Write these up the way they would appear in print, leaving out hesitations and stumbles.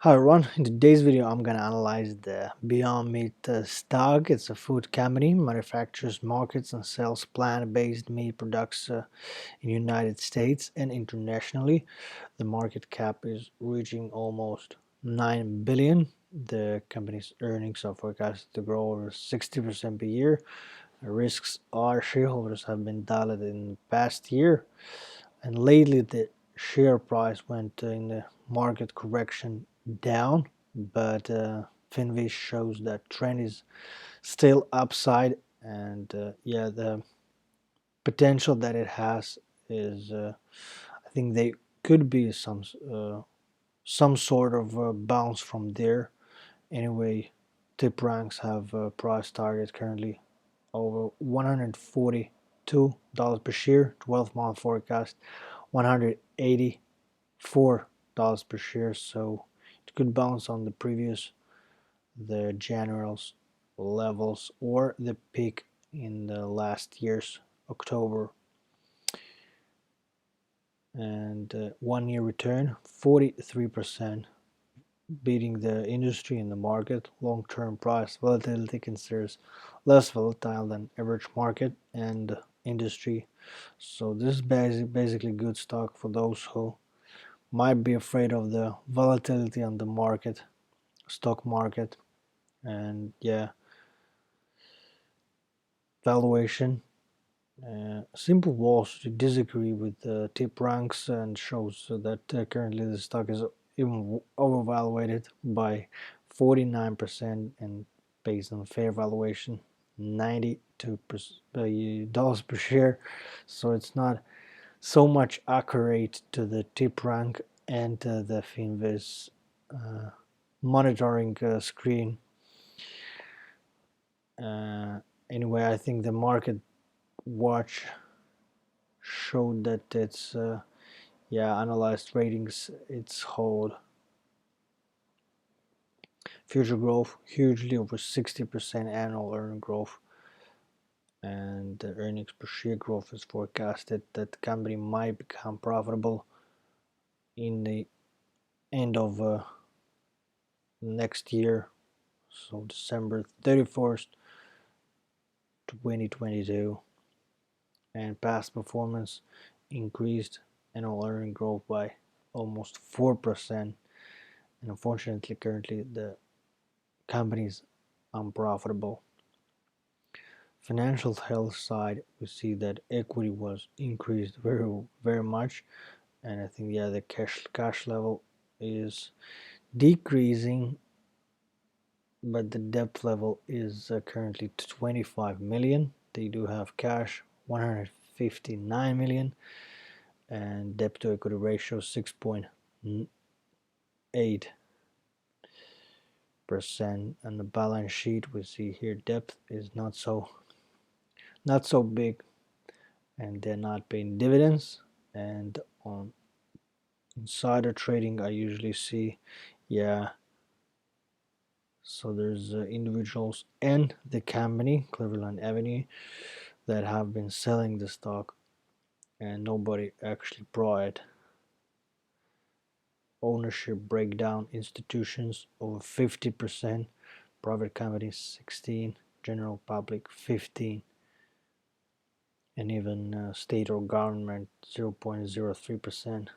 Hi everyone, in today's video I'm going to analyze the Beyond Meat stock. It's a food company, manufactures, markets and sells plant-based meat products in the United States and internationally. The market cap is reaching almost 9 billion. The company's earnings are forecasted to grow over 60% per year. Risks are shareholders have been diluted in the past year, and lately the share price went in the market correction down, but FinViz shows that trend is still upside, and yeah, the potential that it has is I think they could be some sort of bounce from there. Anyway, tip ranks have a price target currently over $142 per share, 12-month forecast $184 per share, so it could bounce on the January's levels or the peak in the last year's October. And 1 year return 43%, beating the industry in the market. Long-term price volatility considers less volatile than average market and industry, so this is basically good stock for those who might be afraid of the volatility on the market, stock market. And yeah, valuation, simple walls to disagree with tip ranks and shows that currently the stock is even overvaluated by 49%, and based on fair valuation $92 per share, so it's not so much accurate to the tip rank and the FinViz monitoring screen. Anyway, I think the market watch showed that it's analyzed ratings its hold future growth hugely over 60% annual earning growth, and the earnings per share growth is forecasted that the company might become profitable in the end of next year, so December 31st 2022, and past performance increased annual earning growth by almost 4%, and unfortunately currently the company is unprofitable. Financial health side, we see that equity was increased very much, and I think the cash level is decreasing, but the debt level is currently 25 million. They do have cash 159 million, and debt to equity ratio 6.8%. And the balance sheet, we see here debt is not so big, and they're not paying dividends. And on insider trading I usually see, so there's individuals and the company Cleveland Avenue that have been selling the stock and nobody actually bought it. Ownership breakdown: institutions over 50%, private companies 16, general public 15, and even state or government 0.03%.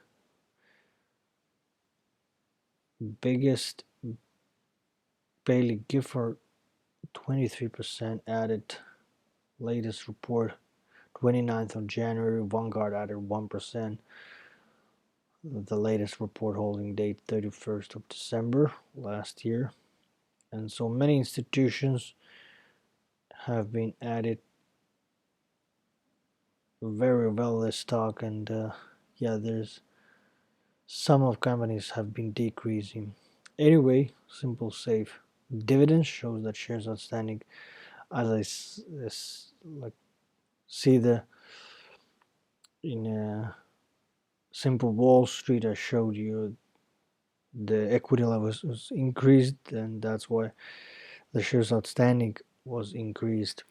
Biggest Bailey Gifford 23% added. Latest report 29th of January. Vanguard added 1%. The latest report holding date 31st of December last year. And so many institutions have been added very well this stock, and there's some of companies have been decreasing. Anyway, simple safe dividends shows that shares outstanding, as I see the in simple Wall Street, I showed you the equity levels was increased, and that's why the shares outstanding was increased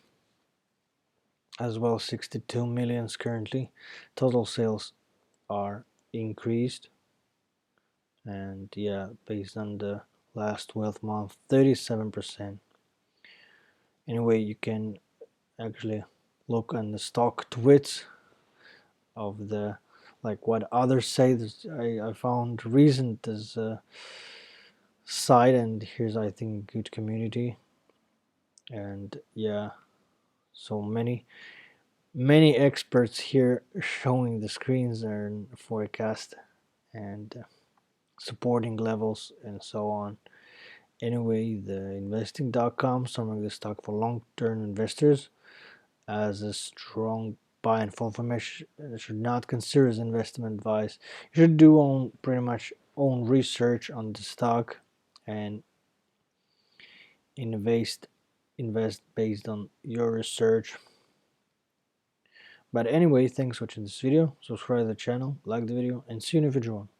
as well. 62 millions currently. Total sales are increased, and yeah, based on the last 12 months, 37%. Anyway, you can actually look on the stock tweets of the, like what others say. I found recent this site, and here's, I think, good community. And yeah, so many experts here showing the screens and forecast and supporting levels and so on. Anyway, the investing.com summing the stock for long-term investors as a strong buy and full information should not consider as investment advice. You should do pretty much own research on the stock and invest based on your research. But anyway, thanks for watching this video. Subscribe to the channel, like the video, and see you in the future one.